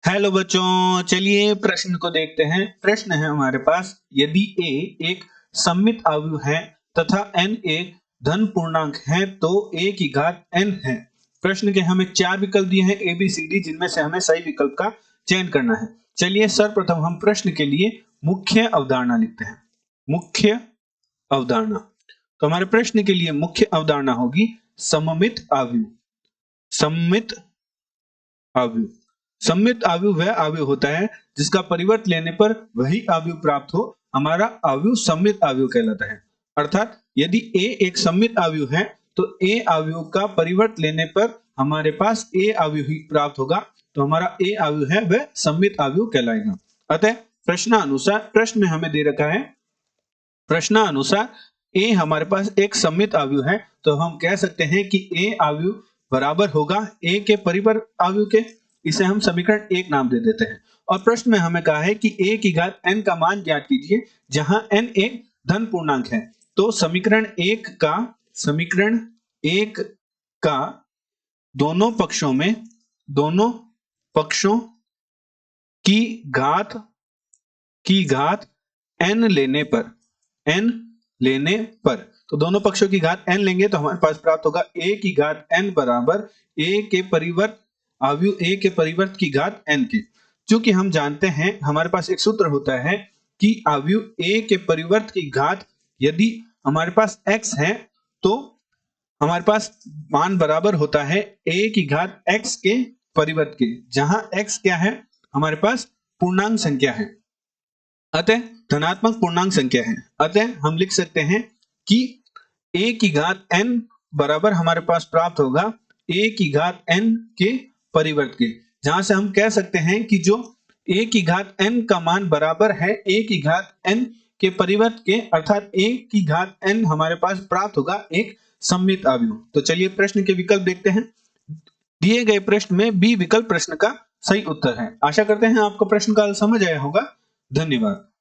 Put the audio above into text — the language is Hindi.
हेलो बच्चों, चलिए प्रश्न को देखते हैं। प्रश्न है हमारे पास, यदि a एक सममित अवयव है तथा n एक धन पूर्णांक है तो a की घात n है। प्रश्न के हमें 4 विकल्प दिए हैं a b c d, जिनमें से हमें सही विकल्प का चयन करना है। चलिए सर्वप्रथम हम प्रश्न के लिए मुख्य अवधारणा लिखते हैं। मुख्य अवधारणा, तो हमारे प्रश्न के लिए मुख्य अवधारणा होगी सममित अवयव। सममित अवयव, सममित अवयव वह अवयव होता है जिसका परिवर्त लेने पर वही अवयव प्राप्त हो, हमारा अवयव सममित अवयव कहलाता है। अर्थात यदि a एक सममित अवयव है तो a अवयव का परिवर्त लेने पर हमारे पास a अवयव ही प्राप्त होगा, तो हमारा a अवयव है वह सममित अवयव कहलाएगा। अतः प्रश्नानुसार, प्रश्न में हमें दे रखा है प्रश्नानुसार a हमारे पास एक सममित अवयव है, तो हम कह सकते हैं कि a अवयव बराबर होगा a के परिवर्त अवयव के। इसे हम समीकरण 1 नाम दे देते हैं। और प्रश्न में हमें कहा है कि a की घात n का मान ज्ञात कीजिए, जहां n एक धन पूर्णांक है। तो समीकरण 1 का दोनों पक्षों की घात n लेने पर, तो दोनों पक्षों की घात n लेंगे तो हमारे पास प्राप्त होगा a की घात n बराबर a के परिवर्त अवयव a के परिवर्त की घात n के। चूंकि हम जानते हैं, हमारे पास एक सूत्र होता है कि अवयव a के परिवर्त की घात यदि हमारे पास x है तो हमारे पास मान बराबर होता है a की घात x के परिवर्त के, जहां x क्या है, हमारे पास पूर्णांक संख्या है, अतः धनात्मक पूर्णांक संख्या है। अतः हम लिख सकते हैं कि a की घात n बराबर हमारे पास प्राप्त होगा a की घात n के परिवर्त के, जहां से हम कह सकते हैं कि जो a की घात n का मान बराबर है a की घात n के परिवर्त के, अर्थात a की घात n हमारे पास प्राप्त होगा एक सममित अवयव। तो चलिए प्रश्न के विकल्प देखते हैं। दिए गए प्रश्न में बी विकल्प प्रश्न का सही उत्तर है। आशा करते हैं आपको प्रश्न का समझ आया होगा। धन्यवाद।